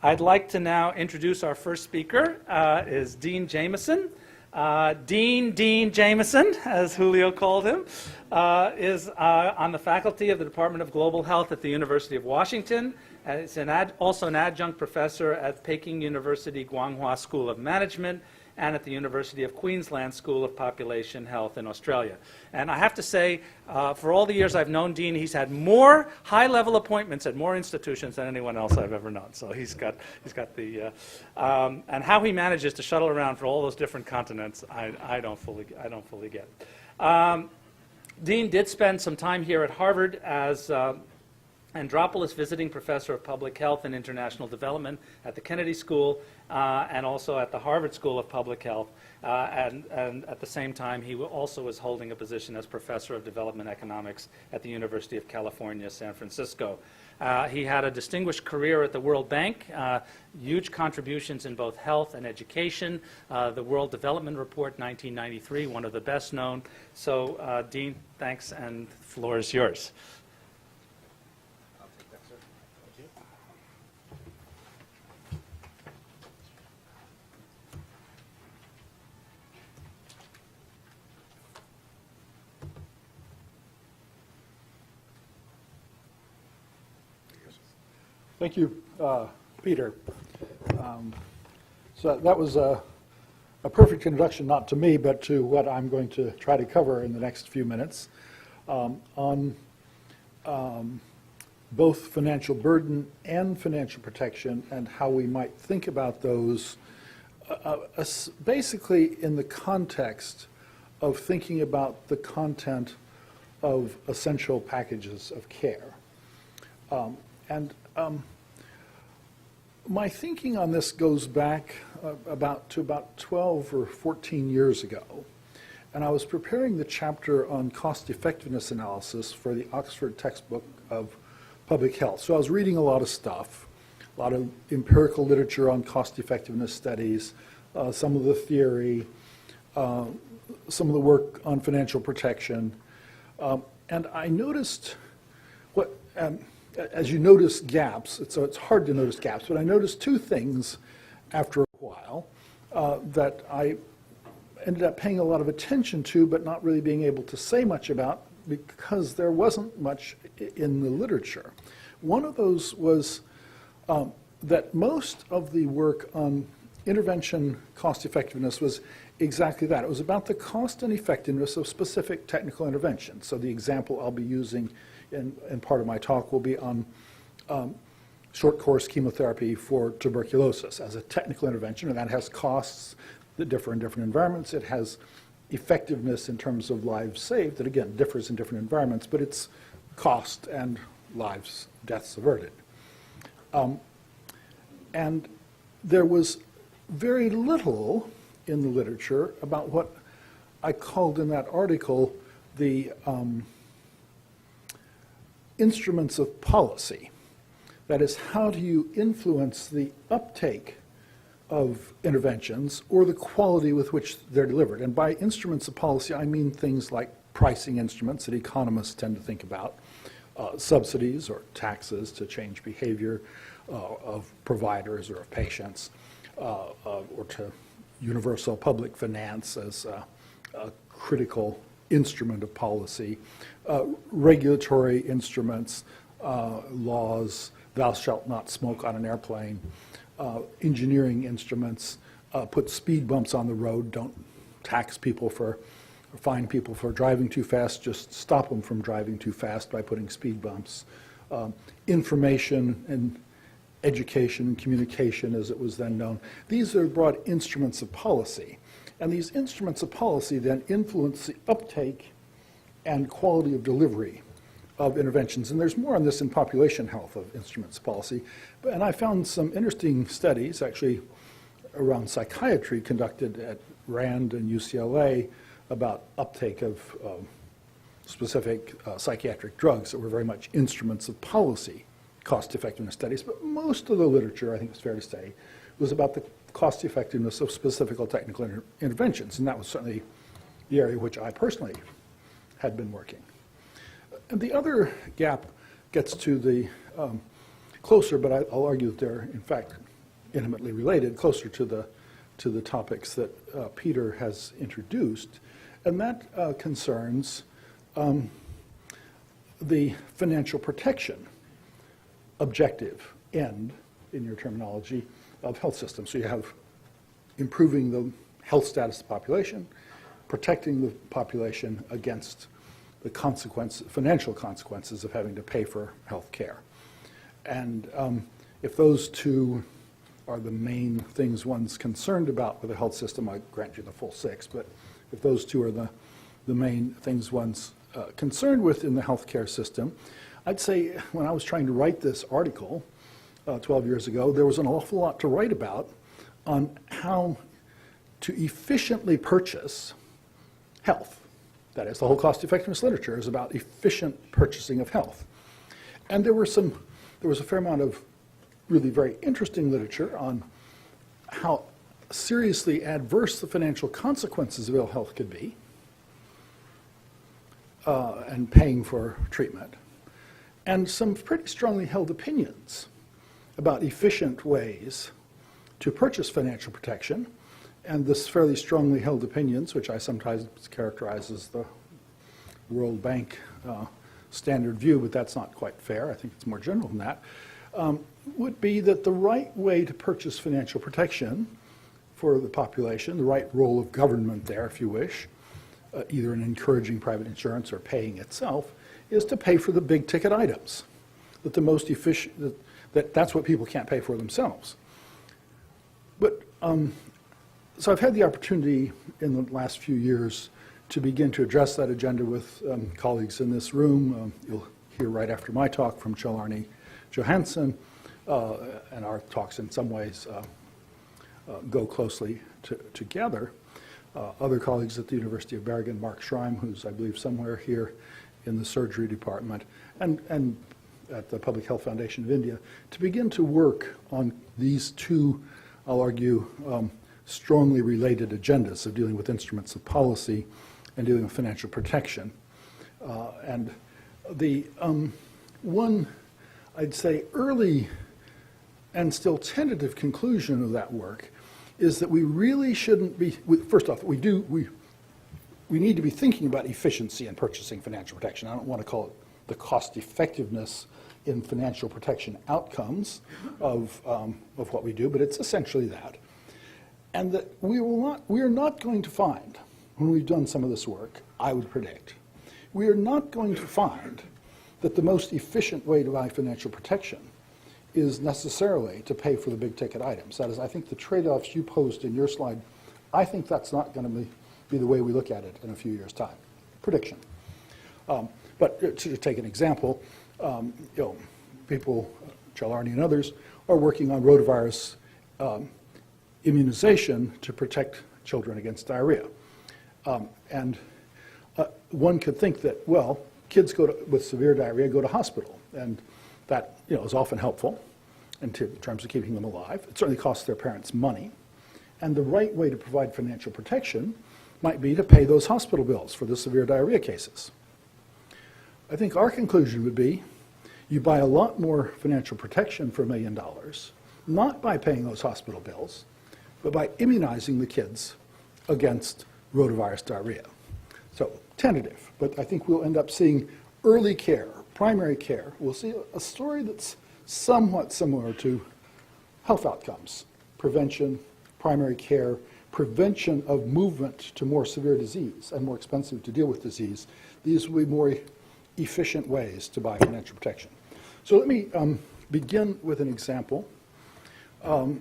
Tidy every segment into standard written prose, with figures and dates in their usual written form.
I'd like to now introduce our first speaker, is Dean Jamison. Dean Jamison, as Julio called him, is on the faculty of the Department of Global Health at the University of Washington. He's also an adjunct professor at Peking University Guanghua School of Management and at the University of Queensland School of Population Health in Australia. And I have to say, for all the years I've known Dean, he's had more high-level appointments at more institutions than anyone else I've ever known. So he's got the, and how he manages to shuttle around for all those different continents, I don't fully get. Dean did spend some time here at Harvard as Andropoulos Visiting Professor of Public Health and International Development at the Kennedy School and also at the Harvard School of Public Health. And at the same time, he also was holding a position as Professor of Development Economics at the University of California, San Francisco. He had a distinguished career at the World Bank, huge contributions in both health and education. The World Development Report, 1993, one of the best known. So, Dean, thanks, and the floor is yours. Thank you, Peter. So that was a perfect introduction, not to me, but to what I'm going to try to cover in the next few minutes on both financial burden and financial protection and how we might think about those basically in the context of thinking about the content of essential packages of care. My thinking on this goes back to about 12 or 14 years ago, and I was preparing the chapter on cost effectiveness analysis for the Oxford textbook of public health. So I was reading a lot of stuff, a lot of empirical literature on cost effectiveness studies, some of the theory, some of the work on financial protection, and I noticed what as you notice gaps, so it's hard to notice gaps, but I noticed two things after a while that I ended up paying a lot of attention to, but not really being able to say much about because there wasn't much in the literature. One of those was that most of the work on intervention cost effectiveness was exactly that. It was about the cost and effectiveness of specific technical interventions. So the example I'll be using in part of my talk will be on short course chemotherapy for tuberculosis as a technical intervention, and that has costs that differ in different environments. It has effectiveness in terms of lives saved that, again, differs in different environments, but it's cost and lives, deaths averted. And there was very little in the literature about what I called in that article the instruments of policy. That is, how do you influence the uptake of interventions or the quality with which they're delivered? And by instruments of policy, I mean things like pricing instruments that economists tend to think about, subsidies or taxes to change behavior of providers or of patients, or to universal public finance as a critical instrument of policy, regulatory instruments, laws, thou shalt not smoke on an airplane, engineering instruments, put speed bumps on the road, don't tax people or fine people for driving too fast, just stop them from driving too fast by putting speed bumps, information and education and communication, as it was then known. These are broad instruments of policy. And these instruments of policy then influence the uptake and quality of delivery of interventions. And there's more on this in population health of instruments of policy. And I found some interesting studies, actually, around psychiatry conducted at Rand and UCLA about uptake of specific psychiatric drugs that were very much instruments of policy, cost-effectiveness studies. But most of the literature, I think it's fair to say, was about the cost effectiveness of specific technical interventions, and that was certainly the area which I personally had been working. And the other gap gets to the closer, but I'll argue that they're in fact intimately related, closer to the topics that Peter has introduced, and that concerns the financial protection objective end, in your terminology, of health systems. So you have improving the health status of the population, protecting the population against the financial consequences of having to pay for health care. And if those two are the main things one's concerned about with the health system, I grant you the full 6, but if those two are the main things one's concerned with in the healthcare system, I'd say when I was trying to write this article 12 years ago, there was an awful lot to write about on how to efficiently purchase health. That is, the whole cost effectiveness literature is about efficient purchasing of health. And there was a fair amount of really very interesting literature on how seriously adverse the financial consequences of ill health could be and paying for treatment, and some pretty strongly held opinions about efficient ways to purchase financial protection. And this fairly strongly held opinions, which I sometimes characterize as the World Bank standard view, but that's not quite fair. I think it's more general than that, would be that the right way to purchase financial protection for the population, the right role of government there, if you wish, either in encouraging private insurance or paying itself, is to pay for the big ticket items. That the most efficient, that's what people can't pay for themselves. But so I've had the opportunity in the last few years to begin to address that agenda with colleagues in this room. You'll hear right after my talk from Kjell-Arne Johansson, and our talks in some ways go closely together. Other colleagues at the University of Bergen, Mark Schreim, who's I believe somewhere here in the surgery department, and at the Public Health Foundation of India, to begin to work on these two, I'll argue, strongly related agendas of dealing with instruments of policy and dealing with financial protection. And the one, I'd say, early and still tentative conclusion of that work is that we really shouldn't be, first off, we need to be thinking about efficiency in purchasing financial protection. I don't want to call it the cost effectiveness in financial protection outcomes of what we do, but it's essentially that. And that we are not going to find, when we've done some of this work, I would predict, we are not going to find that the most efficient way to buy financial protection is necessarily to pay for the big ticket items. That is, I think the trade-offs you posed in your slide, I think that's not going to be the way we look at it in a few years' time. Prediction. But to take an example, people, Kjell-Arne and others, are working on rotavirus immunization to protect children against diarrhea. And one could think that, well, kids with severe diarrhea go to hospital, and that is often helpful in terms of keeping them alive. It certainly costs their parents money. And the right way to provide financial protection might be to pay those hospital bills for the severe diarrhea cases. I think our conclusion would be you buy a lot more financial protection for $1 million, not by paying those hospital bills, but by immunizing the kids against rotavirus diarrhea. So tentative, but I think we'll end up seeing early care, primary care. We'll see a story that's somewhat similar to health outcomes, prevention, primary care, prevention of movement to more severe disease and more expensive to deal with disease. These will be more efficient ways to buy financial protection. So let me begin with an example of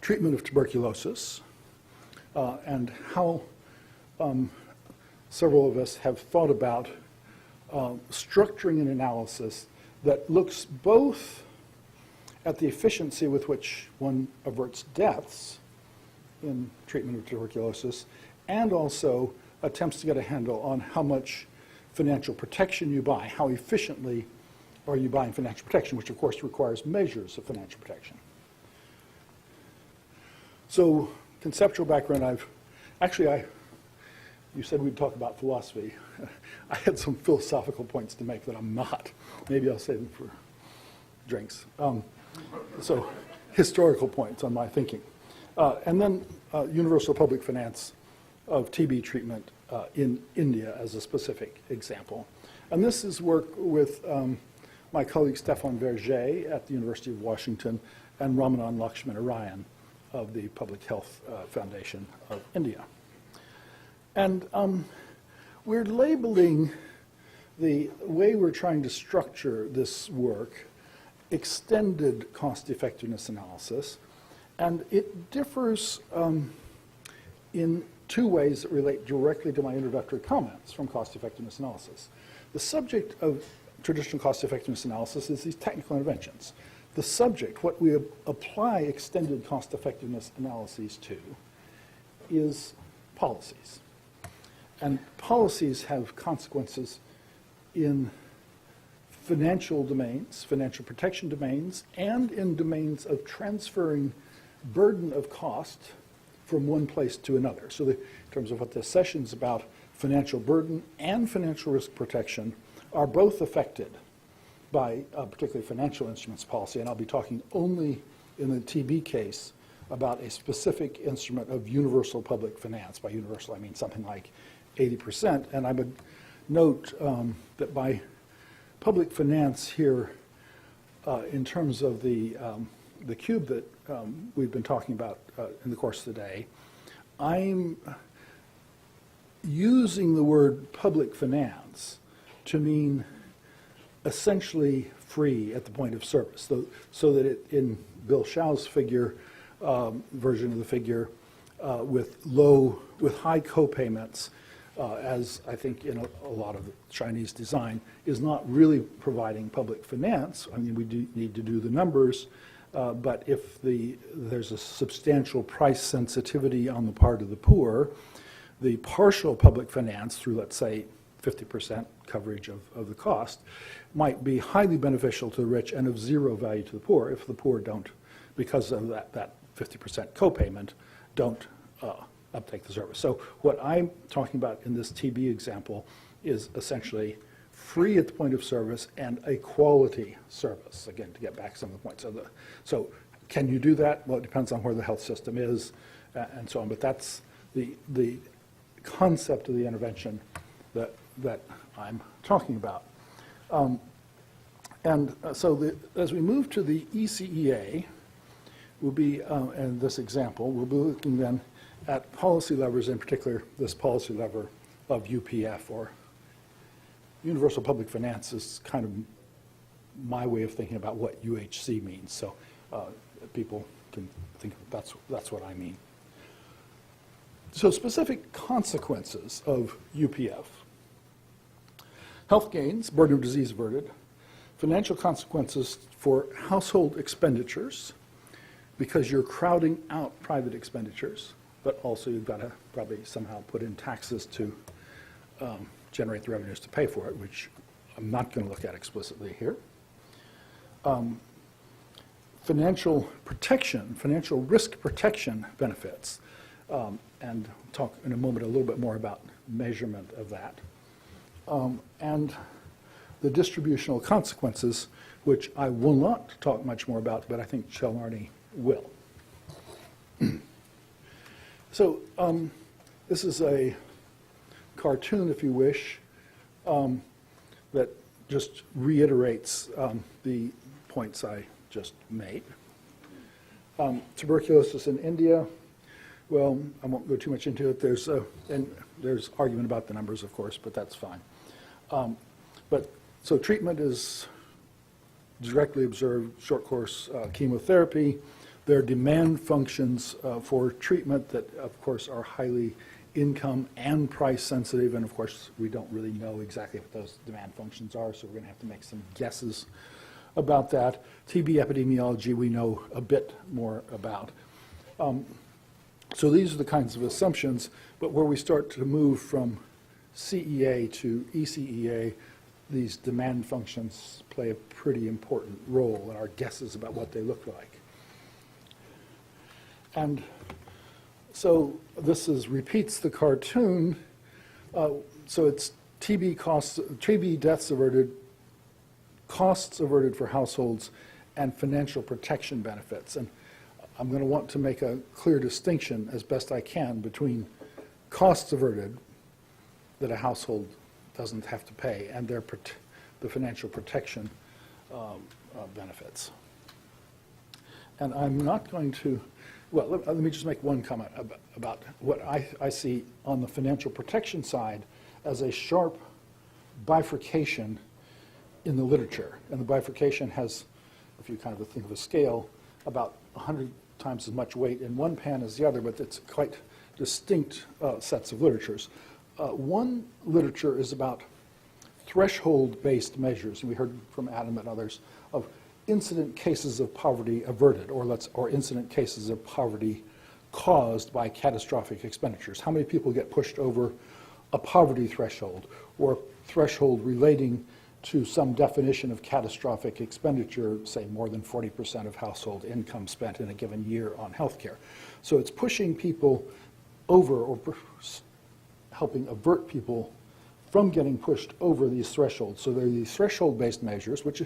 treatment of tuberculosis and how several of us have thought about structuring an analysis that looks both at the efficiency with which one averts deaths in treatment of tuberculosis and also attempts to get a handle on how much financial protection you buy, how efficiently are you buying financial protection, which of course requires measures of financial protection. So conceptual background, you said we'd talk about philosophy. I had some philosophical points to make that I'm not. Maybe I'll save them for drinks. So historical points on my thinking. And then universal public finance of TB treatment in India as a specific example. And this is work with my colleague Stefan Berger at the University of Washington and Ramanan Lakshminarayan of the Public Health Foundation of India. And we're labeling the way we're trying to structure this work extended cost effectiveness analysis, and it differs in two ways that relate directly to my introductory comments from cost effectiveness analysis. The subject of traditional cost effectiveness analysis is these technical interventions. The subject, what we apply extended cost effectiveness analyses to, is policies. And policies have consequences in financial domains, financial protection domains, and in domains of transferring burden of cost from one place to another. So in terms of what this session is about, financial burden and financial risk protection are both affected by particularly financial instruments policy, and I'll be talking only in the TB case about a specific instrument of universal public finance. By universal, I mean something like 80%, and I would note that by public finance here, in terms of the cube that we've been talking about in the course of the day, I'm using the word public finance to mean essentially free at the point of service, so that it, in Bill Shao's figure, version of the figure, with high co-payments, as I think in a lot of Chinese design, is not really providing public finance. I mean, we do need to do the numbers, but if there's a substantial price sensitivity on the part of the poor, the partial public finance through, let's say, 50% coverage of the cost might be highly beneficial to the rich and of zero value to the poor if the poor don't, because of that 50% co-payment, don't uptake the service. So what I'm talking about in this TB example is essentially free at the point of service and a quality service, again, to get back to some of the points. So can you do that? Well, it depends on where the health system is and so on, but that's the concept of the intervention that I'm talking about. So as we move to the ECEA, we'll be, in this example, we'll be looking then at policy levers, in particular this policy lever of UPF, or universal public finance is kind of my way of thinking about what UHC means. So people can think that's what I mean. So specific consequences of UPF. Health gains, burden of disease averted. Financial consequences for household expenditures, because you're crowding out private expenditures, but also you've got to probably somehow put in taxes to generate the revenues to pay for it, which I'm not going to look at explicitly here. Financial protection, financial risk protection benefits, and talk in a moment a little bit more about measurement of that. And the distributional consequences, which I will not talk much more about, but I think Kjell-Arne will. So this is a cartoon, if you wish, that just reiterates the points I just made. Tuberculosis in India. Well, I won't go too much into it. There's argument about the numbers, of course, but that's fine. So treatment is directly observed short course chemotherapy. There are demand functions for treatment that, of course, are highly income and price sensitive, and of course, we don't really know exactly what those demand functions are, so we're going to have to make some guesses about that. TB epidemiology we know a bit more about. So these are the kinds of assumptions, but where we start to move from CEA to ECEA, these demand functions play a pretty important role in our guesses about what they look like. And so this repeats the cartoon. So it's TB deaths averted, costs averted for households, and financial protection benefits. And I'm going to want to make a clear distinction as best I can between costs averted that a household doesn't have to pay and the financial protection benefits. And I'm not going to, well, let me just make one comment about what I see on the financial protection side as a sharp bifurcation in the literature. And the bifurcation has, if you kind of think of a scale, about 100 times as much weight in one pan as the other, but it's quite distinct sets of literatures. One literature is about threshold-based measures, and we heard from Adam and others, of incident cases of poverty averted, or incident cases of poverty caused by catastrophic expenditures. How many people get pushed over a poverty threshold, or threshold relating to some definition of catastrophic expenditure, say more than 40% of household income spent in a given year on healthcare. So it's pushing people over, or helping avert people from getting pushed over these thresholds. So there are these threshold-based measures, which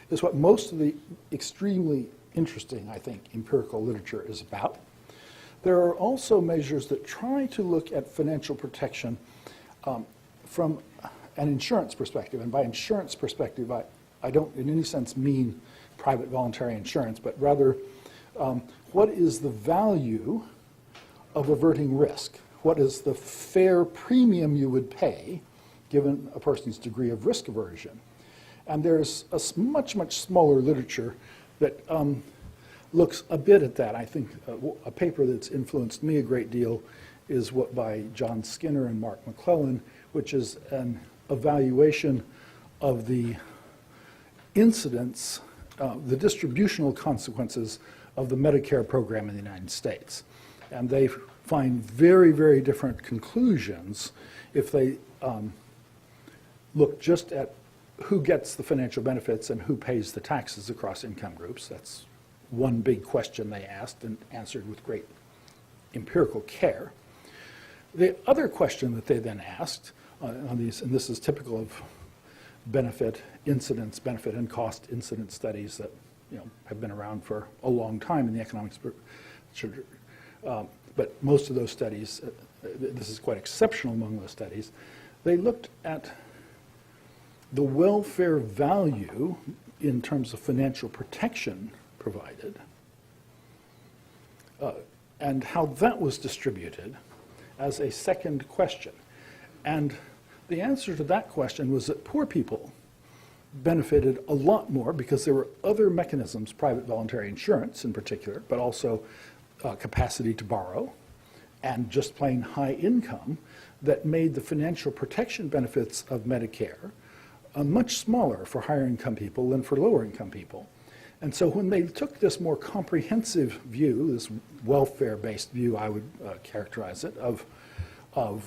is what most of the extremely interesting, I think, empirical literature is about. There are also measures that try to look at financial protection from an insurance perspective. And by insurance perspective, I don't in any sense mean private voluntary insurance, but rather what is the value of averting risk? What is the fair premium you would pay given a person's degree of risk aversion? And there's a much, much smaller literature that looks a bit at that. I think a paper that's influenced me a great deal is what by John Skinner and Mark McClellan, which is an evaluation of the incidence, the distributional consequences of the Medicare program in the United States. And they find very, very different conclusions if they look just at who gets the financial benefits and who pays the taxes across income groups. That's one big question they asked and answered with great empirical care. The other question that they then asked on these, and this is typical of benefit incidence, benefit and cost incidence studies that have been around for a long time in the economics, but most of those studies, this is quite exceptional among those studies, they looked at the welfare value in terms of financial protection provided and how that was distributed as a second question. And the answer to that question was that poor people benefited a lot more because there were other mechanisms, private voluntary insurance in particular, but also capacity to borrow and just plain high income that made the financial protection benefits of Medicare much smaller for higher income people than for lower income people. And so when they took this more comprehensive view, this welfare-based view, I would characterize it, of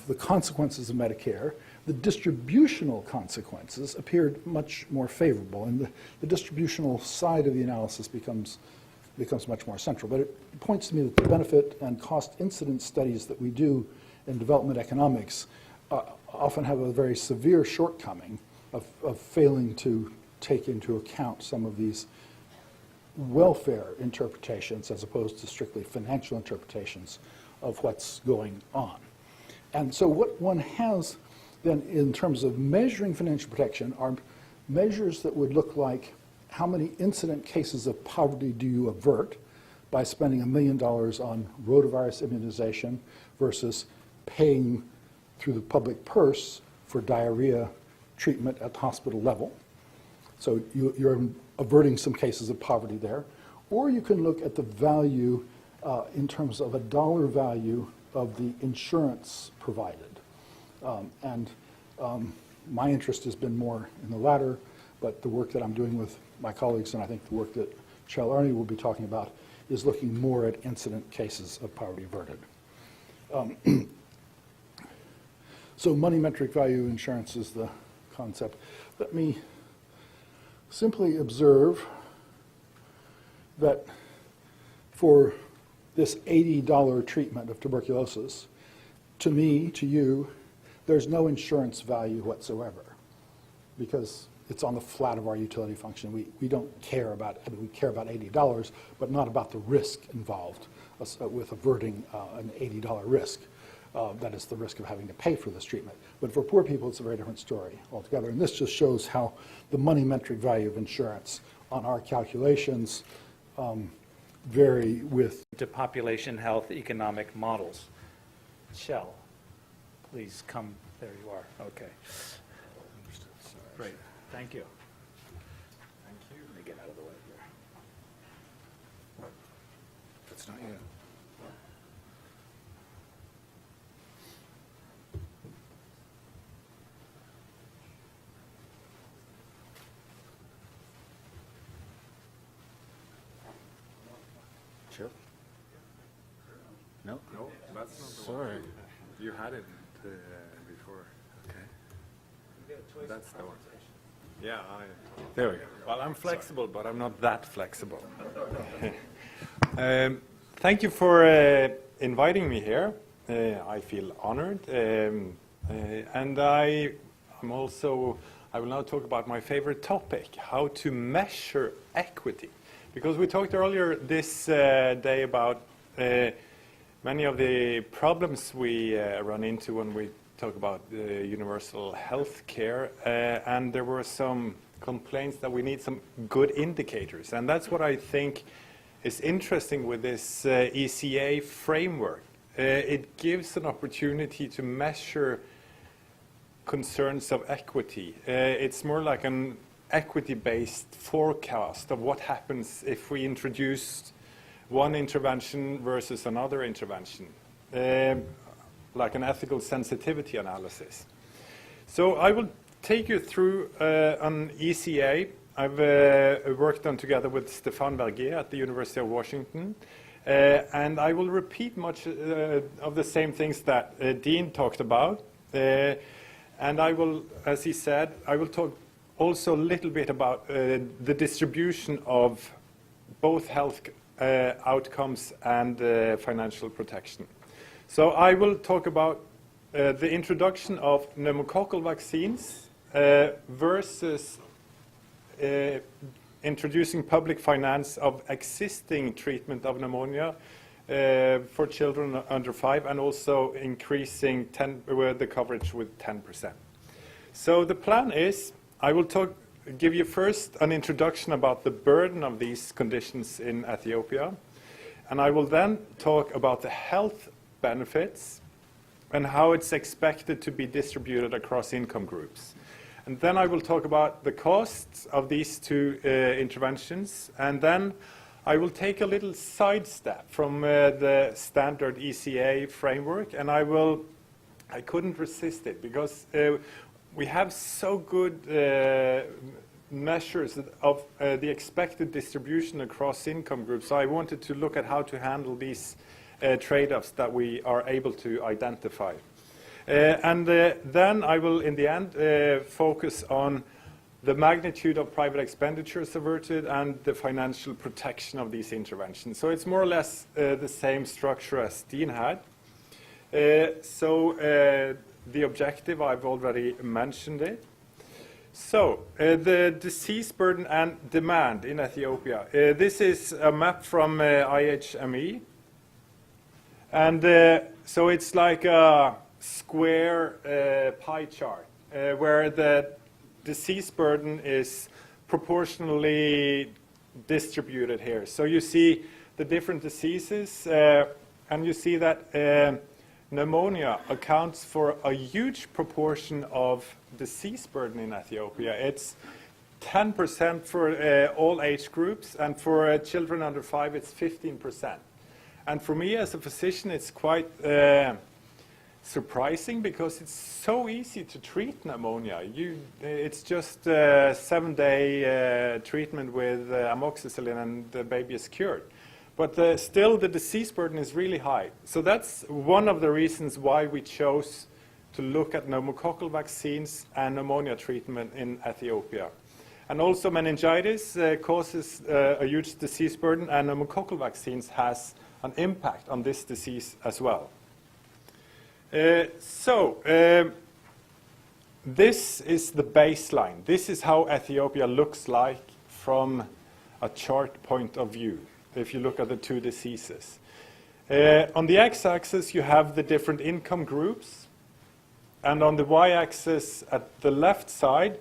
the consequences of Medicare, the distributional consequences appeared much more favorable. And the distributional side of the analysis becomes much more central. But it points to me that the benefit and cost incidence studies that we do in development economics often have a very severe shortcoming of failing to take into account some of these welfare interpretations as opposed to strictly financial interpretations of what's going on. And so what one has then in terms of measuring financial protection are measures that would look like how many incident cases of poverty do you avert by spending $1 million on rotavirus immunization versus paying through the public purse for diarrhea treatment at the hospital level. So you're averting some cases of poverty there. Or you can look at the value in terms of a dollar value of the insurance provided. My interest has been more in the latter, but the work that I'm doing with my colleagues, and I think the work that Kjell-Arne will be talking about, is looking more at incident cases of poverty averted. So money metric value insurance is the concept. Let me simply observe that for this $80 treatment of tuberculosis, to me, to you, there's no insurance value whatsoever, because it's on the flat of our utility function. We don't care about, I mean, we care about $80, but not about the risk involved with averting an $80 risk. That is the risk of having to pay for this treatment. But for poor people, it's a very different story altogether. And this just shows how the money metric value of insurance on our calculations vary with To population health economic models. Kjell, please come. There you are. Okay. Great. Thank you. Thank you. Let me get out of the way here. That's not you. Sure. No? No, that's not the Sorry. one. You had it before. Okay. That's the one. Yeah, there we go. Well, I'm flexible, but I'm not that flexible. Thank you for inviting me here. I feel honored. And I will now talk about my favorite topic, how to measure equity. Because we talked earlier this day about many of the problems we run into when we talk about universal health care, and there were some complaints that we need some good indicators. And that's what I think is interesting with this ECA framework. It gives an opportunity to measure concerns of equity. It's more like an equity-based forecast of what happens if we introduce one intervention versus another intervention, like an ethical sensitivity analysis. So I will take you through an ECA I've worked on together with Stéphane Bergen at the University of Washington. And I will repeat much of the same things that Dean talked about. And I will, as he said, I will talk also a little bit about the distribution of both health outcomes and financial protection. So I will talk about the introduction of pneumococcal vaccines versus introducing public finance of existing treatment of pneumonia for children under 5, and also increasing the coverage with 10%. So the plan is, I will give you first an introduction about the burden of these conditions in Ethiopia, and I will then talk about the health benefits and how it's expected to be distributed across income groups. And then I will talk about the costs of these two interventions, and then I will take a little sidestep from the standard ECA framework, and I couldn't resist it, because we have so good measures of the expected distribution across income groups. So I wanted to look at how to handle these trade-offs that we are able to identify. And then I will, in the end, focus on the magnitude of private expenditures averted and the financial protection of these interventions. So it's more or less the same structure as Dean had. The objective, I've already mentioned it. So the disease burden and demand in Ethiopia. This is a map from IHME. And so it's like a square pie chart where the disease burden is proportionally distributed here. So you see the different diseases, and you see that pneumonia accounts for a huge proportion of disease burden in Ethiopia. It's 10% for all age groups, and for children under 5, it's 15%. And for me as a physician, it's quite surprising, because it's so easy to treat pneumonia. It's just 7-day treatment with amoxicillin, and the baby is cured. But still, the disease burden is really high. So that's one of the reasons why we chose to look at pneumococcal vaccines and pneumonia treatment in Ethiopia. And also meningitis causes a huge disease burden, and pneumococcal vaccines has an impact on this disease as well. this is the baseline. This is how Ethiopia looks like from a chart point of view, if you look at the two diseases. On the x-axis, you have the different income groups. And on the y-axis at the left side,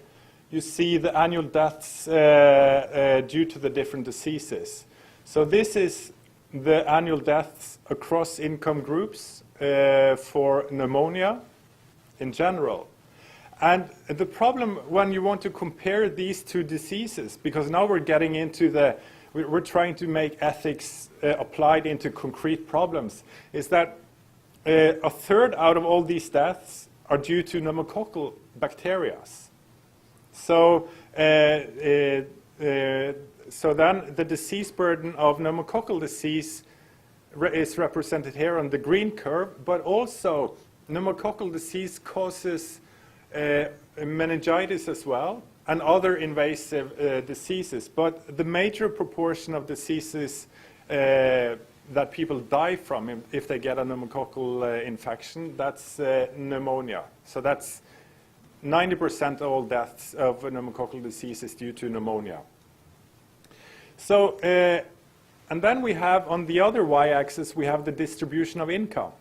you see the annual deaths due to the different diseases. So this is the annual deaths across income groups for pneumonia in general. And the problem when you want to compare these two diseases, because now we're getting into we're trying to make ethics applied into concrete problems, is that a third out of all these deaths are due to pneumococcal bacteria. So, so then the disease burden of pneumococcal disease is represented here on the green curve, but also pneumococcal disease causes meningitis as well, and other invasive diseases. But the major proportion of diseases that people die from if they get a pneumococcal infection, that's pneumonia. So that's 90% of all deaths of pneumococcal diseases due to pneumonia. So, and then we have on the other y-axis, we have the distribution of income.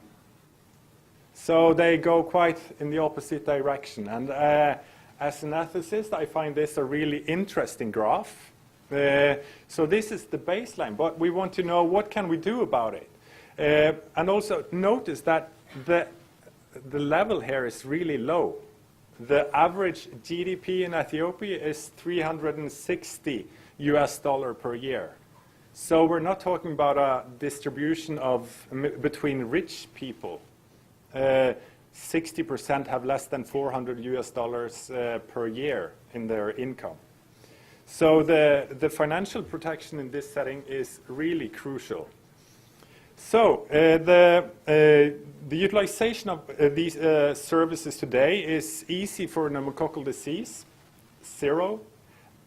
So they go quite in the opposite direction. And as an ethicist, I find this a really interesting graph. So this is the baseline, but we want to know what can we do about it. And also notice that the level here is really low. The average GDP in Ethiopia is $360 per year. So we're not talking about a distribution of between rich people. 60% have less than $400 per year in their income. So the financial protection in this setting is really crucial. So the utilization of these services today is easy for pneumococcal disease, 0,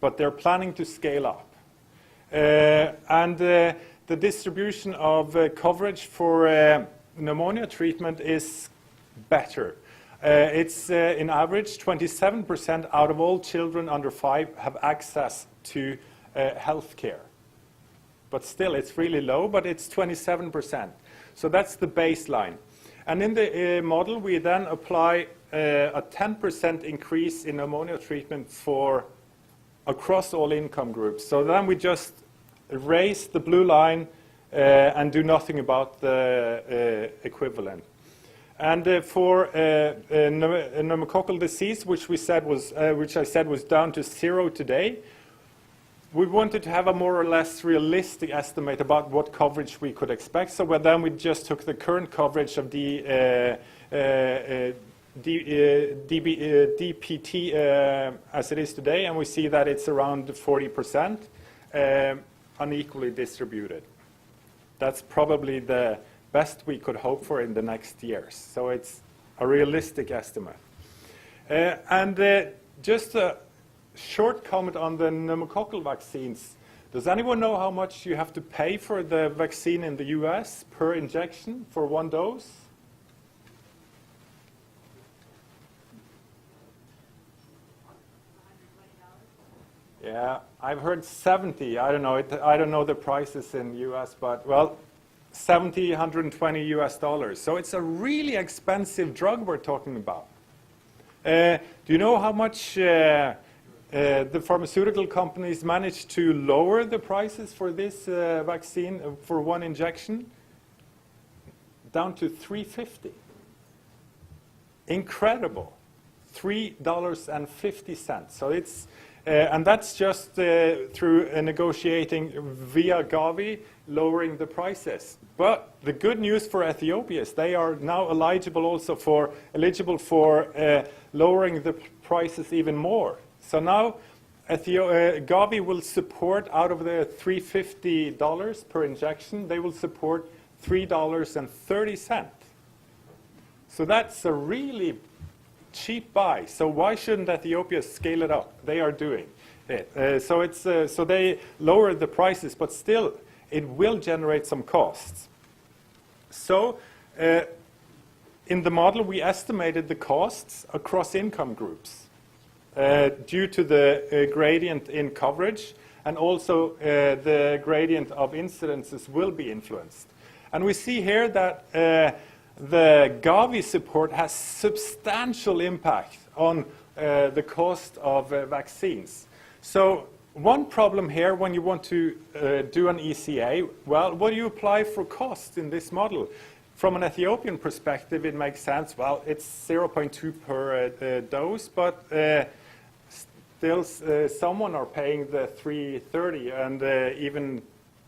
but they're planning to scale up. And the distribution of coverage for pneumonia treatment is better. It's in average 27% out of all children under 5 have access to health care. But still, it's really low, but it's 27%. So that's the baseline. And in the model, we then apply a 10% increase in pneumonia treatment for across all income groups. So then we just raise the blue line and do nothing about the equivalent. And for pneumococcal disease, which I said was down to 0 today, we wanted to have a more or less realistic estimate about what coverage we could expect. So then we just took the current coverage of the DPT as it is today, and we see that it's around 40%, unequally distributed. That's probably the best we could hope for in the next years. So it's a realistic estimate. And just a short comment on the pneumococcal vaccines. Does anyone know how much you have to pay for the vaccine in the US per injection for 1 dose? Yeah, I've heard 70. I don't know. I don't know the prices in US, but well, 70, 120 US dollars. So it's a really expensive drug we're talking about. Do you know how much the pharmaceutical companies managed to lower the prices for this vaccine for 1 injection? Down to $3.50. Incredible. $3.50. So it's and that's just through negotiating via Gavi, lowering the prices. But the good news for Ethiopia is they are now eligible for lowering the prices even more. So now Gavi will support, out of the $350 per injection, they will support $3.30. So that's a really cheap buy. So why shouldn't Ethiopia scale it up? They are doing it. So they lower the prices, but still it will generate some costs. So in the model, we estimated the costs across income groups due to the gradient in coverage, and also the gradient of incidences will be influenced. And we see here that the Gavi support has substantial impact on the cost of vaccines. So one problem here when you want to do an ECA, well, what do you apply for cost in this model? From an Ethiopian perspective, it makes sense. Well, it's 0.2 per dose, but still someone are paying the 330, and even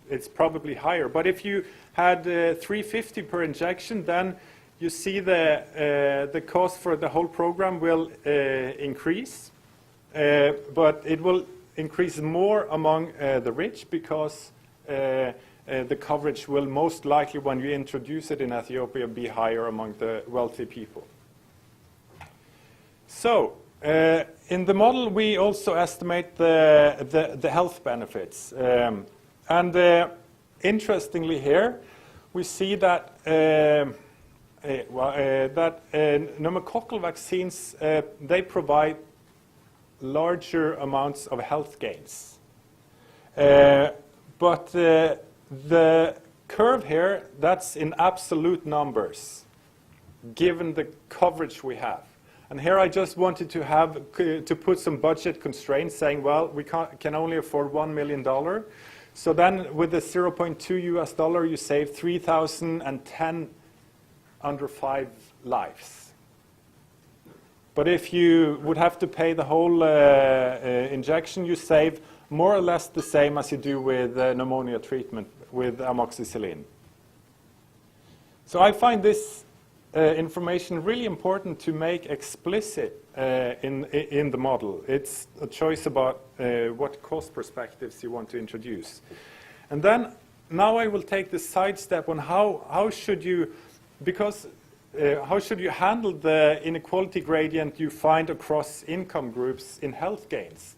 it's probably higher. But if you had 350 per injection, then you see the cost for the whole program will increase, but it will increase more among the rich, because the coverage will most likely, when you introduce it in Ethiopia, be higher among the wealthy people. So in the model, we also estimate the health benefits. Interestingly here, we see that pneumococcal vaccines, they provide larger amounts of health gains. But the curve here, that's in absolute numbers, given the coverage we have. And here I just wanted to put some budget constraints, saying, well, we can only afford $1 million. So then with the 0.2 US dollar, you save 3,010 under 5 lives. But if you would have to pay the whole injection, you save more or less the same as you do with pneumonia treatment with amoxicillin. So I find this information really important to make explicit in the model. It's a choice about what cost perspectives you want to introduce. And then now I will take the side step on how should you handle the inequality gradient you find across income groups in health gains.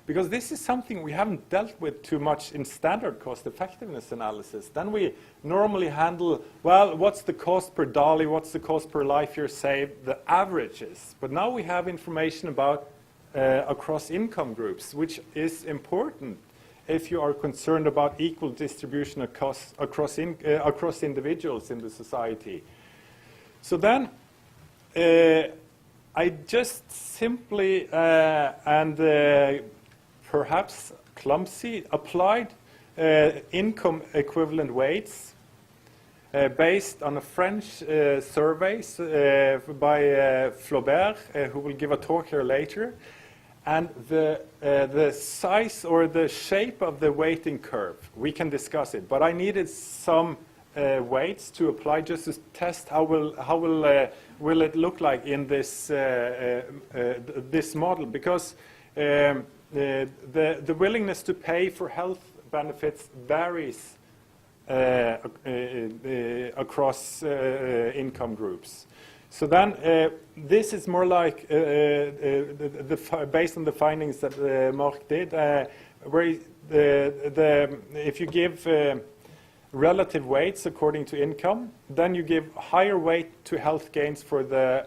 Because this is something we haven't dealt with too much in standard cost effectiveness analysis. Then we normally handle, well, what's the cost per dolly, what's the cost per life year saved, the averages. But now we have information about across income groups, which is important if you are concerned about equal distribution of costs across individuals in the society. So then I just simply perhaps clumsy, applied income equivalent weights based on a French survey by Flaubert, who will give a talk here later. And the size or the shape of the weighting curve, we can discuss it. But I needed some weights to apply just to test how will it look like in this this model, because the willingness to pay for health benefits varies across income groups. So then this is more like based on the findings that Mark did, where if you give relative weights according to income, then you give higher weight to health gains for the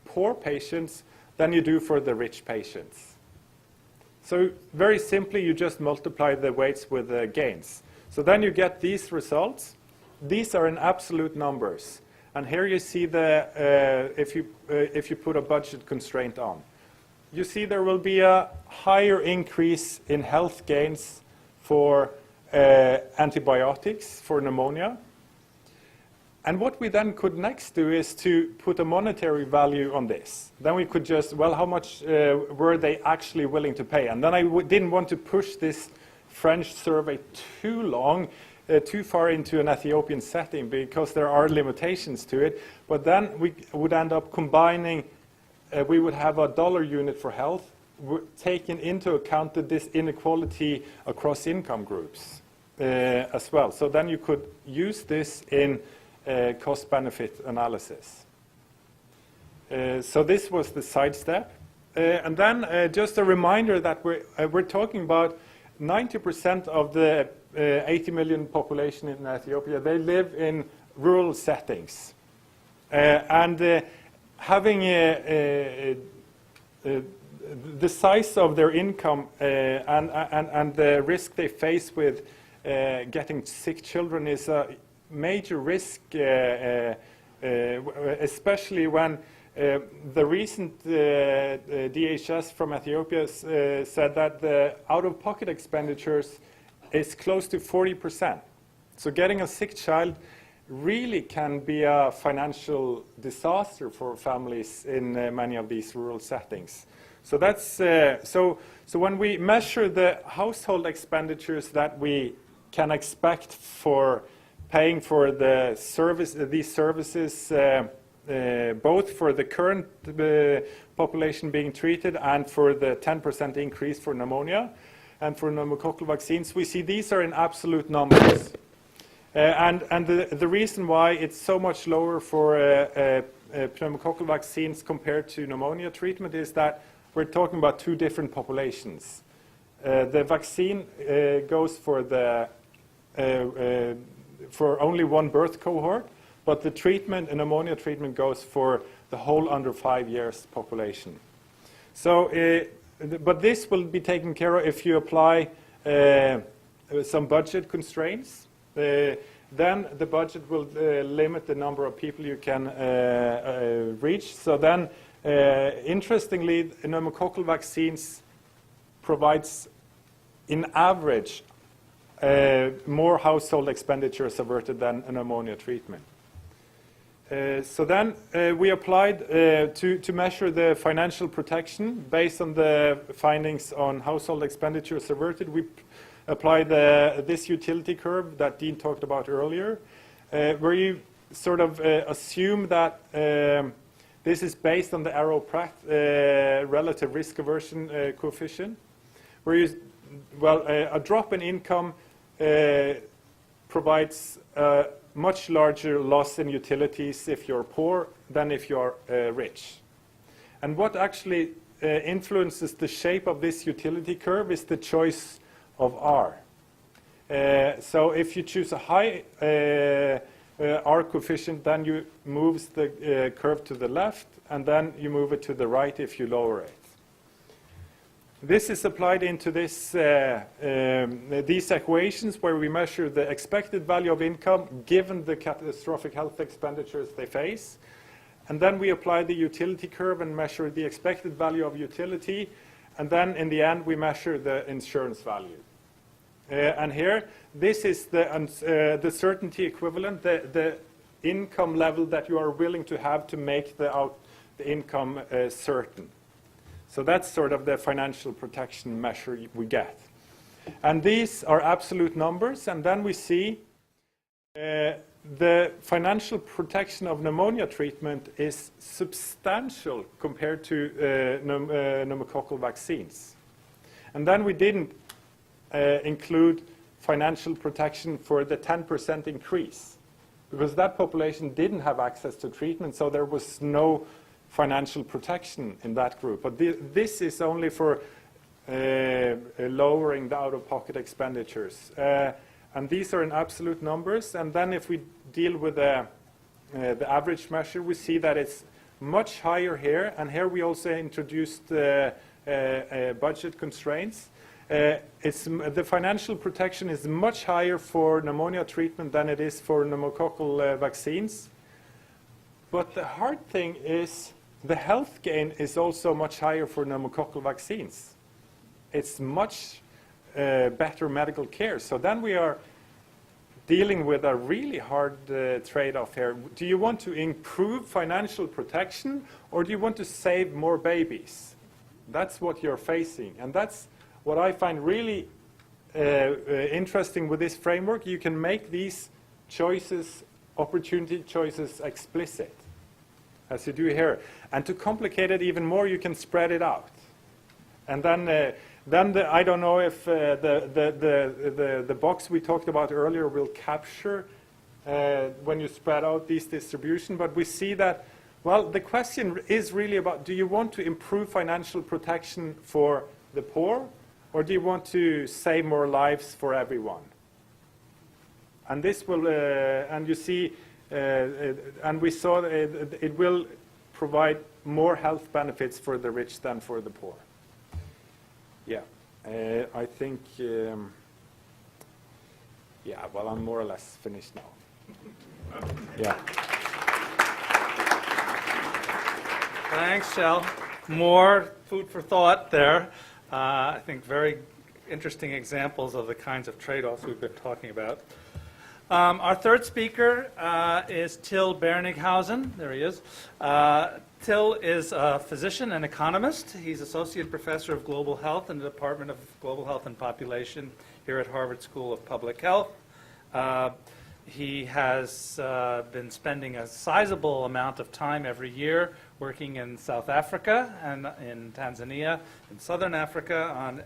poor patients than you do for the rich patients. So very simply, you just multiply the weights with the gains. So then you get these results. These are in absolute numbers. And here you see if you put a budget constraint on. You see there will be a higher increase in health gains for antibiotics for pneumonia. And what we then could next do is to put a monetary value on this. Then we could just, well, how much were they actually willing to pay? And then I didn't want to push this French survey too long, too far into an Ethiopian setting, because there are limitations to it. But then we would end up combining, we would have a dollar unit for health, taking into account this inequality across income groups as well. So then you could use this in cost-benefit analysis. So this was the side step. And then just a reminder that we're talking about 90% of the 80 million population in Ethiopia, they live in rural settings. and having the size of their income and the risk they face with getting sick children is a major risk, especially when the recent DHS from Ethiopia said that the out-of-pocket expenditures is close to 40%. So getting a sick child really can be a financial disaster for families in many of these rural settings. So that's so when we measure the household expenditures that we can expect for paying for the these services, both for the current population being treated and for the 10% increase for pneumonia and for pneumococcal vaccines, we see these are in absolute numbers. And the reason why it's so much lower for pneumococcal vaccines compared to pneumonia treatment is that we're talking about two different populations. The vaccine goes for only one birth cohort, but the treatment, pneumonia treatment, goes for the whole under 5 years population. So, but this will be taken care of if you apply some budget constraints. Then the budget will limit the number of people you can reach. So then, interestingly, pneumococcal vaccines provides, in average, more household expenditures averted than a pneumonia treatment. So then we applied to measure the financial protection based on the findings on household expenditures averted. We applied this utility curve that Dean talked about earlier, where you sort of assume that this is based on the Arrow-Pratt relative risk aversion coefficient, where you, a drop in income provides a much larger loss in utilities if you're poor than if you're rich. And what actually influences the shape of this utility curve is the choice of R. So if you choose a high R coefficient, then you move the curve to the left, and then you move it to the right if you lower it. This is applied into this, these equations where we measure the expected value of income given the catastrophic health expenditures they face. And then we apply the utility curve and measure the expected value of utility. And then in the end, we measure the insurance value. And here, this is the certainty equivalent, the income level that you are willing to have to make the income certain. So that's sort of the financial protection measure we get. And these are absolute numbers, and then we see the financial protection of pneumonia treatment is substantial compared to pneumococcal vaccines. And then we didn't include financial protection for the 10% increase, because that population didn't have access to treatment, so there was no financial protection in that group. But this is only for lowering the out-of-pocket expenditures. And these are in absolute numbers. And then if we deal with the average measure, we see that it's much higher here. And here we also introduced budget constraints. The financial protection is much higher for pneumonia treatment than it is for pneumococcal vaccines. But the hard thing is the health gain is also much higher for pneumococcal vaccines. It's much better medical care. So then we are dealing with a really hard trade-off here. Do you want to improve financial protection, or do you want to save more babies? That's what you're facing. And that's what I find really interesting with this framework. You can make these choices, opportunity choices, explicit, as you do here. And to complicate it even more, you can spread it out. And then I don't know if the box we talked about earlier will capture when you spread out these distribution. But we see that, well, the question is really about, do you want to improve financial protection for the poor, or do you want to save more lives for everyone? And this will, and you see, and we saw that it will provide more health benefits for the rich than for the poor. Yeah, I think, yeah, well, I'm more or less finished now. Yeah. Thanks, Kjell. More food for thought there. I think very interesting examples of the kinds of trade-offs we've been talking about. Our third speaker is Till Bärnighausen. There he is. Till is a physician and economist. He's Associate Professor of Global Health in the Department of Global Health and Population here at Harvard School of Public Health. He has been spending a sizable amount of time every year working in South Africa and in Tanzania, in Southern Africa, on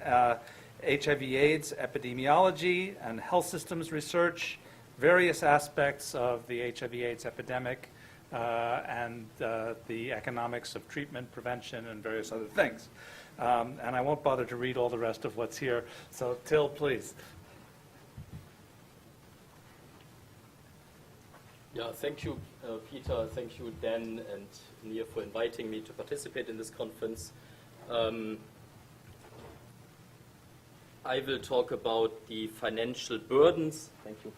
HIV/AIDS epidemiology and health systems research, various aspects of the HIV/AIDS epidemic, and the economics of treatment, prevention, and various other things. And I won't bother to read all the rest of what's here. So, Till, please. Yeah, thank you, Peter. Thank you, Dan and Nia, for inviting me to participate in this conference. I will talk about the financial burdens, thank you,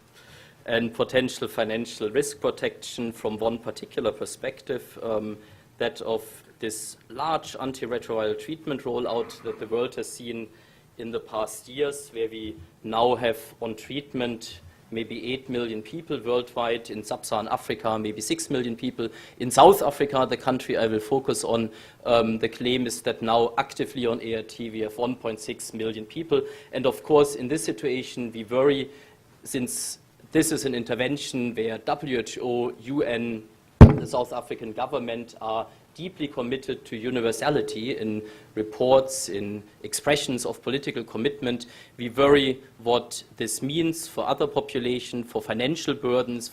and potential financial risk protection from one particular perspective, that of this large antiretroviral treatment rollout that the world has seen in the past years, where we now have on treatment maybe 8 million people worldwide, in sub-Saharan Africa, maybe 6 million people. In South Africa, the country I will focus on, the claim is that now actively on ART we have 1.6 million people. And of course, in this situation, we worry, since this is an intervention where WHO, UN, the South African government are deeply committed to universality in reports, in expressions of political commitment. We worry what this means for other population, for financial burdens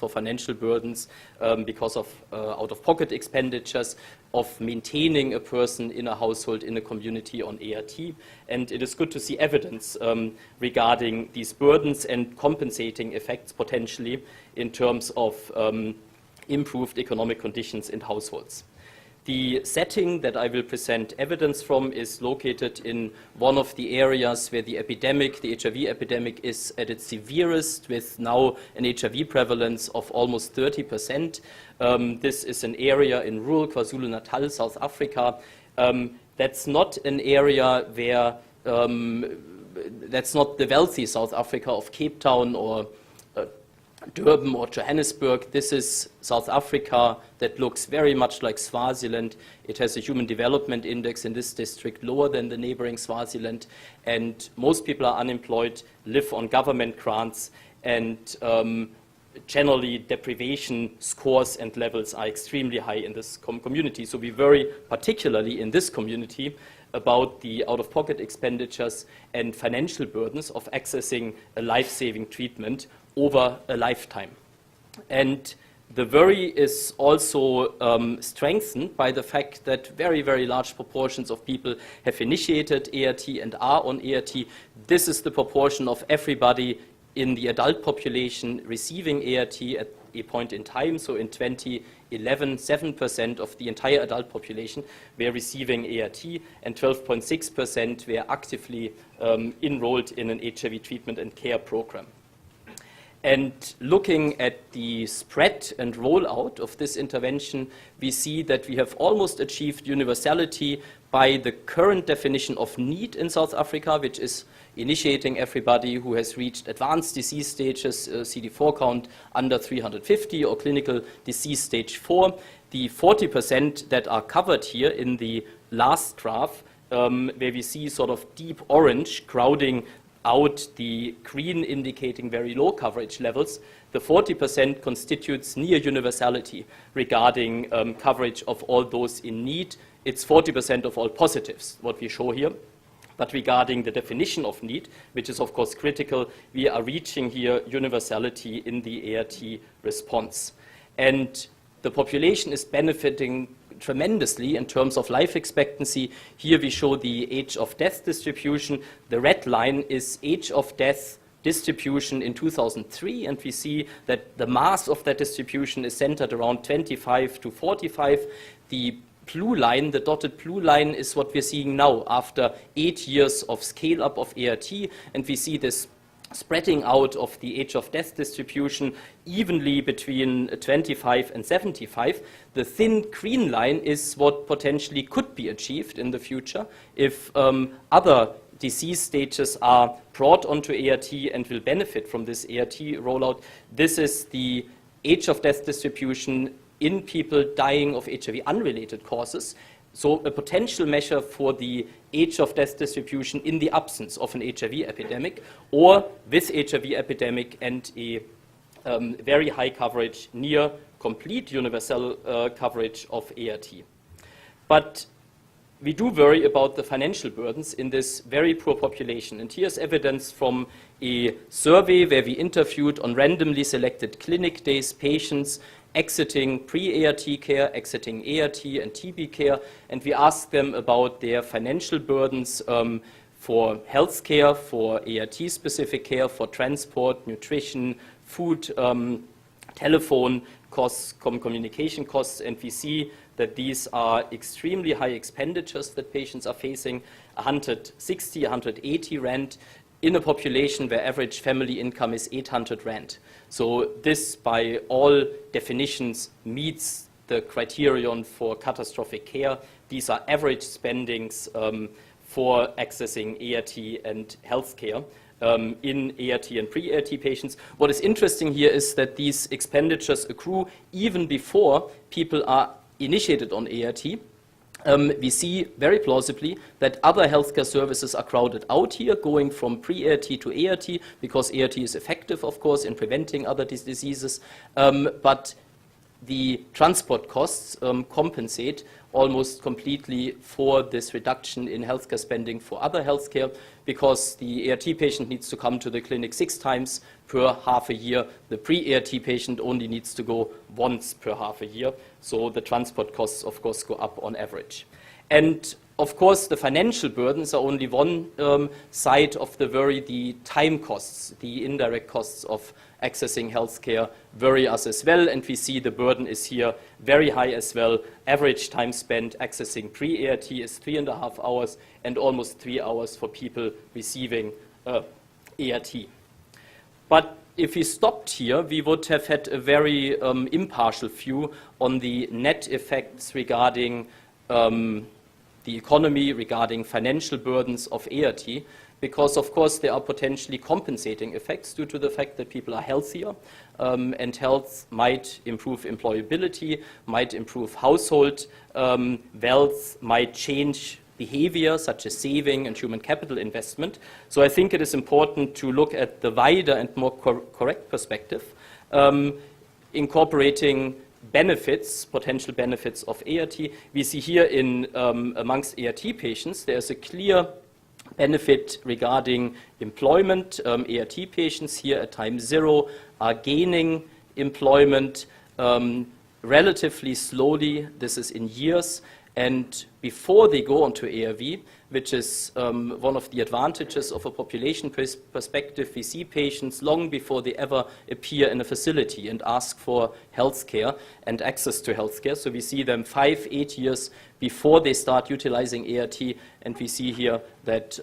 because of out-of-pocket expenditures, of maintaining a person in a household, in a community on ART. And it is good to see evidence regarding these burdens and compensating effects potentially in terms of improved economic conditions in households. The setting that I will present evidence from is located in one of the areas where the epidemic, the HIV epidemic, is at its severest, with now an HIV prevalence of almost 30%. This is an area in rural KwaZulu-Natal, South Africa. That's not an area where, that's not the wealthy South Africa of Cape Town or Durban or Johannesburg. This is South Africa that looks very much like Swaziland. It has a human development index in this district lower than the neighboring Swaziland, and most people are unemployed, live on government grants, and generally deprivation scores and levels are extremely high in this community. So we worry particularly in this community about the out-of-pocket expenditures and financial burdens of accessing a life-saving treatment over a lifetime. And the worry is also strengthened by the fact that very, very large proportions of people have initiated ART and are on ART. This is the proportion of everybody in the adult population receiving ART at a point in time. So in 2011, 7% of the entire adult population were receiving ART, and 12.6% were actively enrolled in an HIV treatment and care program. And looking at the spread and rollout of this intervention, we see that we have almost achieved universality by the current definition of need in South Africa, which is initiating everybody who has reached advanced disease stages, CD4 count under 350, or clinical disease stage 4. The 40% that are covered here in the last graph, where we see sort of deep orange crowding out the green indicating very low coverage levels, the 40% constitutes near universality regarding coverage of all those in need. It's 40% of all positives, what we show here. But regarding the definition of need, which is of course critical, we are reaching here universality in the ART response. And the population is benefiting tremendously in terms of life expectancy. Here we show the age of death distribution. The red line is age of death distribution in 2003, and we see that the mass of that distribution is centered around 25 to 45. The blue line, the dotted blue line, is what we're seeing now after 8 years of scale-up of ART, and we see this spreading out of the age of death distribution evenly between 25 and 75. The thin green line is what potentially could be achieved in the future if other disease stages are brought onto ART and will benefit from this ART rollout. This is the age of death distribution in people dying of HIV unrelated causes. So a potential measure for the age of death distribution in the absence of an HIV epidemic, or with HIV epidemic and a very high coverage, near complete universal coverage of ART. But we do worry about the financial burdens in this very poor population. And here's evidence from a survey where we interviewed on randomly selected clinic days patients exiting pre-ART care, exiting ART and TB care, and we asked them about their financial burdens for health care, for ART-specific care, for transport, nutrition, food, telephone costs, communication costs, and we see that these are extremely high expenditures that patients are facing, 160, 180 rand, in a population where average family income is 800 rand. So this, by all definitions, meets the criterion for catastrophic care. These are average spendings for accessing ART and healthcare in ART and pre-ART patients. What is interesting here is that these expenditures accrue even before people are initiated on ART. We see very plausibly that other healthcare services are crowded out here, going from pre-ART to ART, because ART is effective, of course, in preventing other diseases. But the transport costs compensate almost completely for this reduction in healthcare spending for other healthcare, because the ART patient needs to come to the clinic 6 times per half a year. The pre-ART patient only needs to go once per half a year. So the transport costs, of course, go up on average. And of course, the financial burdens are only one side of the worry. The time costs, the indirect costs of accessing healthcare worry us as well, and we see the burden is here very high as well. Average time spent accessing pre-ART is 3.5 hours, and almost 3 hours for people receiving ART. But if we stopped here, we would have had a very impartial view on the net effects regarding the economy, regarding financial burdens of ART, because of course there are potentially compensating effects due to the fact that people are healthier, and health might improve employability, might improve household wealth, might change behavior such as saving and human capital investment. So I think it is important to look at the wider and more correct perspective, incorporating benefits, potential benefits of ART. We see here in amongst ART patients, there's a clear benefit regarding employment. ART patients here at time 0 are gaining employment relatively slowly. This is in years. And before they go onto ARV, which is one of the advantages of a population perspective, we see patients long before they ever appear in a facility and ask for health care and access to health care. So we see them 5-8 years before they start utilizing ART, and we see here that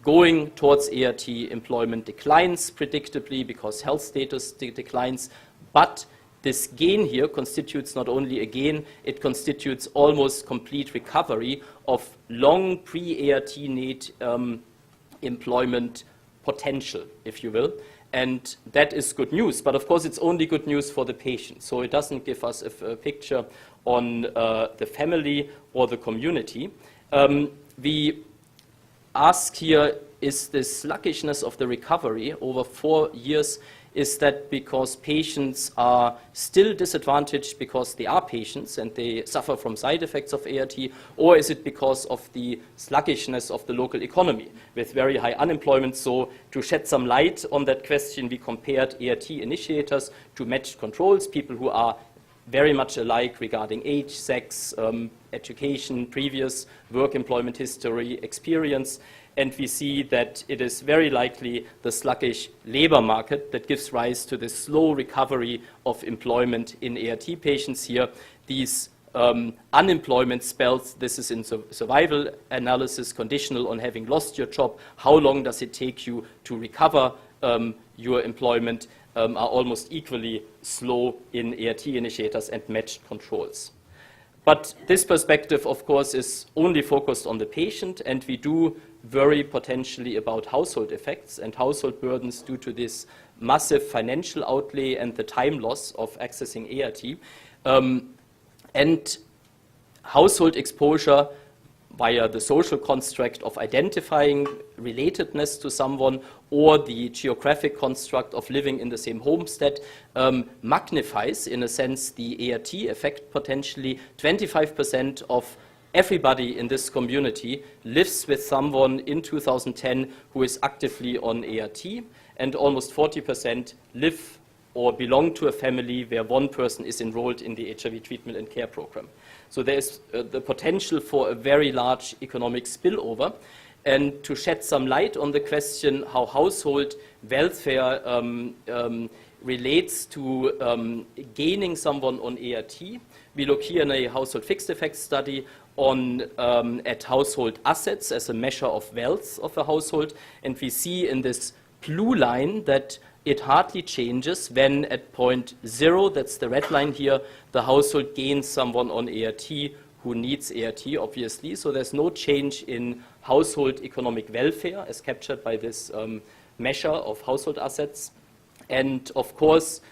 going towards ART employment declines predictably because health status declines, but this gain here constitutes not only a gain, it constitutes almost complete recovery of long pre-ART need employment potential, if you will. And that is good news, but of course it's only good news for the patient. So it doesn't give us a picture on the family or the community. We ask here, is the sluggishness of the recovery over 4 years, is that because patients are still disadvantaged because they are patients and they suffer from side effects of ART, or is it because of the sluggishness of the local economy with very high unemployment? So to shed some light on that question, we compared ART initiators to matched controls, people who are very much alike regarding age, sex, education, previous work employment history, experience. And we see that it is very likely the sluggish labor market that gives rise to the slow recovery of employment in ART patients here. These unemployment spells, this is in survival analysis, conditional on having lost your job. How long does it take you to recover your employment, are almost equally slow in ART initiators and matched controls. But this perspective, of course, is only focused on the patient, and we do worry potentially about household effects and household burdens due to this massive financial outlay and the time loss of accessing ART. And household exposure via the social construct of identifying relatedness to someone or the geographic construct of living in the same homestead magnifies, in a sense, the ART effect potentially. 25% of everybody in this community lives with someone in 2010 who is actively on ART, and almost 40% live or belong to a family where one person is enrolled in the HIV treatment and care program. So there is the potential for a very large economic spillover. And to shed some light on the question how household welfare relates to gaining someone on ART, we look here in a household fixed effects study on at household assets as a measure of wealth of a household. And we see in this blue line that it hardly changes when at point 0, that's the red line here, the household gains someone on ART who needs ART, obviously. So there's no change in household economic welfare as captured by this measure of household assets. And of course,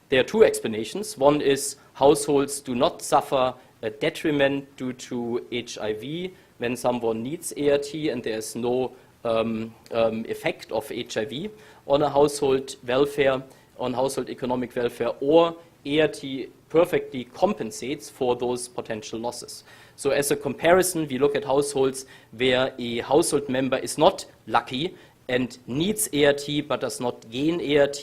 there are two explanations. One is households do not suffer a detriment due to HIV when someone needs ART, and there's no effect of HIV on a household welfare, on household economic welfare, or ART perfectly compensates for those potential losses. So as a comparison, we look at households where a household member is not lucky and needs ART but does not gain ART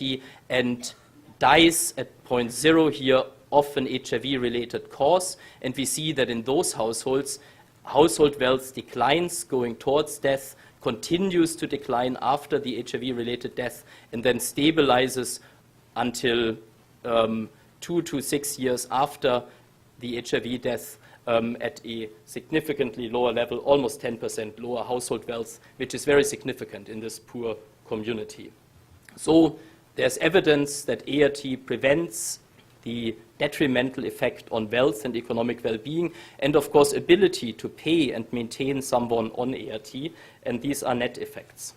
and dies at point 0 here of an HIV-related cause. And we see that in those households, household wealth declines going towards death, continues to decline after the HIV-related death, and then stabilizes until 2 to 6 years after the HIV death at a significantly lower level, almost 10% lower household wealth, which is very significant in this poor community. So there's evidence that ART prevents the detrimental effect on wealth and economic well-being, and of course ability to pay and maintain someone on ART, and these are net effects.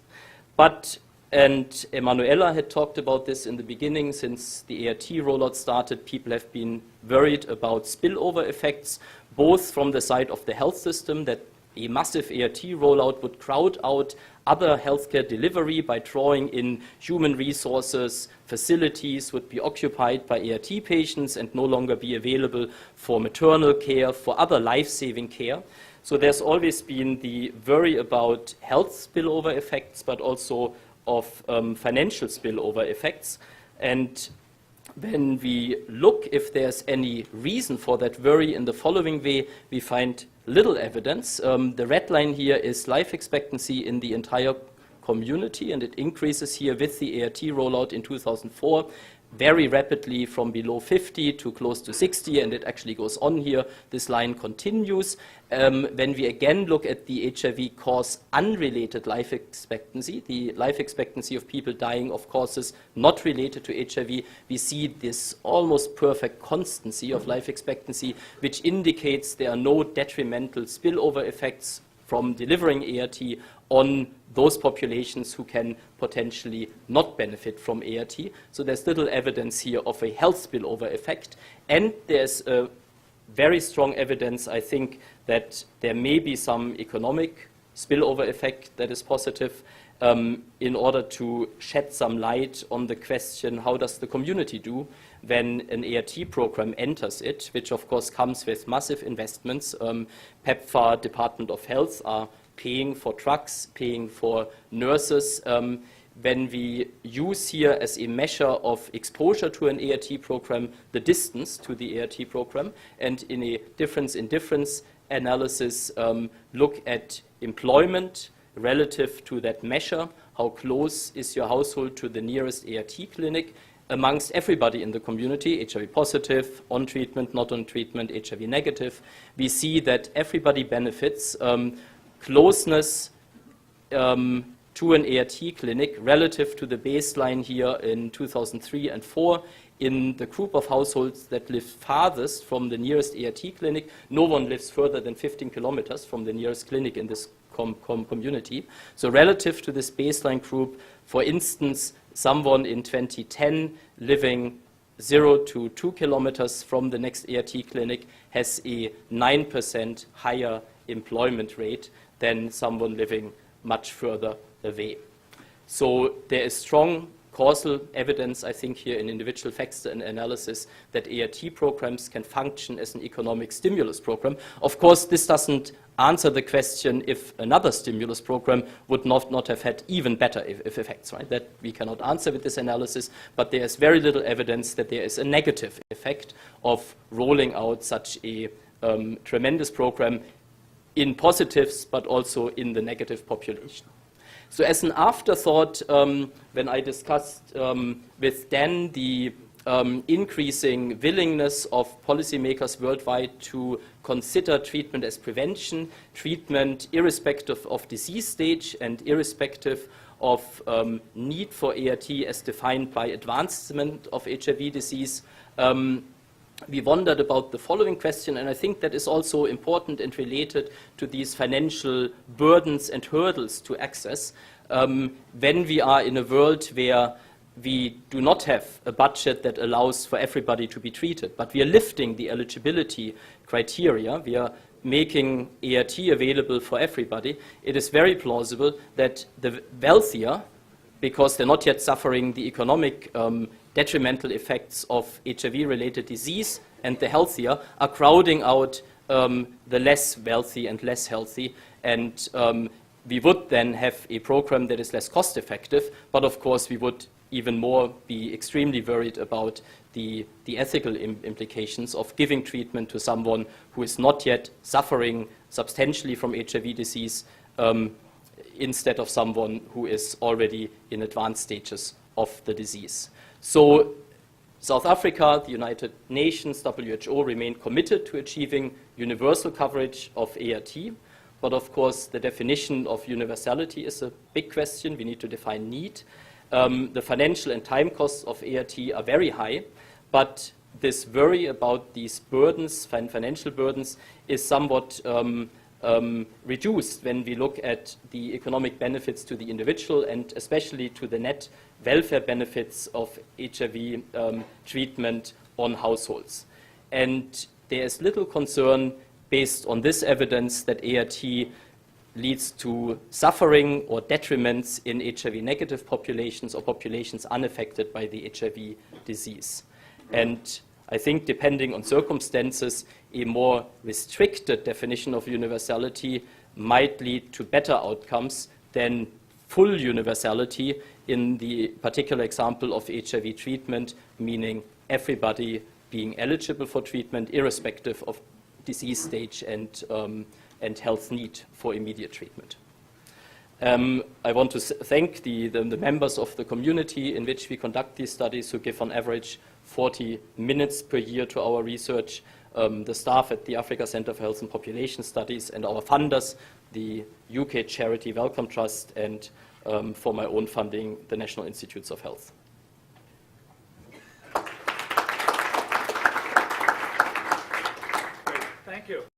But, and Emanuela had talked about this in the beginning, since the ART rollout started, people have been worried about spillover effects, both from the side of the health system, that a massive ART rollout would crowd out other healthcare delivery by drawing in human resources, facilities would be occupied by ART patients and no longer be available for maternal care, for other life-saving care. So there's always been the worry about health spillover effects, but also of financial spillover effects. And when we look if there's any reason for that worry in the following way, we find little evidence. The red line here is life expectancy in the entire community, and it increases here with the ART rollout in 2004, very rapidly from below 50 to close to 60, and it actually goes on here. This line continues. When we again look at the HIV cause unrelated life expectancy, the life expectancy of people dying of causes not related to HIV, we see this almost perfect constancy of life expectancy, which indicates there are no detrimental spillover effects from delivering ART on those populations who can potentially not benefit from ART. So there's little evidence here of a health spillover effect. And there's a very strong evidence, I think, that there may be some economic spillover effect that is positive, in order to shed some light on the question, how does the community do when an ART program enters it, which of course comes with massive investments. PEPFAR, Department of Health, are paying for trucks, paying for nurses, when we use here as a measure of exposure to an ART program the distance to the ART program, and in a difference in difference analysis look at employment relative to that measure, how close is your household to the nearest ART clinic amongst everybody in the community, HIV positive, on treatment, not on treatment, HIV negative. We see that everybody benefits. Closeness to an ART clinic relative to the baseline here in 2003 and 4 in the group of households that live farthest from the nearest ART clinic. No one lives further than 15 kilometers from the nearest clinic in this community. So relative to this baseline group, for instance, someone in 2010 living 0 to 2 kilometers from the next ART clinic has a 9% higher employment rate than someone living much further away. So there is strong causal evidence, I think, here in individual factor analysis that ART programs can function as an economic stimulus program. Of course, this doesn't answer the question if another stimulus program would not have had even better effects, right? That we cannot answer with this analysis, but there is very little evidence that there is a negative effect of rolling out such a tremendous program in positives, but also in the negative population. So as an afterthought, when I discussed with Dan the increasing willingness of policymakers worldwide to consider treatment as prevention, treatment irrespective of disease stage and irrespective of need for ART as defined by advancement of HIV disease, we wondered about the following question, and I think that is also important and related to these financial burdens and hurdles to access. When we are in a world where we do not have a budget that allows for everybody to be treated, but we are lifting the eligibility criteria, we are making ART available for everybody, it is very plausible that the wealthier, because they're not yet suffering the economic detrimental effects of HIV-related disease, and the healthier are crowding out the less wealthy and less healthy, and we would then have a program that is less cost-effective, but of course we would even more be extremely worried about the ethical implications of giving treatment to someone who is not yet suffering substantially from HIV disease instead of someone who is already in advanced stages of the disease. So South Africa, the United Nations, WHO remain committed to achieving universal coverage of ART. But of course, the definition of universality is a big question. We need to define need. The financial and time costs of ART are very high, but this worry about these burdens, financial burdens, is somewhat reduced when we look at the economic benefits to the individual and especially to the net welfare benefits of HIV treatment on households. And there is little concern based on this evidence that ART leads to suffering or detriments in HIV-negative populations or populations unaffected by the HIV disease. And I think depending on circumstances, a more restricted definition of universality might lead to better outcomes than full universality in the particular example of HIV treatment, meaning everybody being eligible for treatment irrespective of disease stage and health need for immediate treatment. I want to thank the members of the community in which we conduct these studies, who give on average 40 minutes per year to our research, the staff at the Africa Centre for Health and Population Studies, and our funders, the UK charity Wellcome Trust, and for my own funding, the National Institutes of Health. Thank you.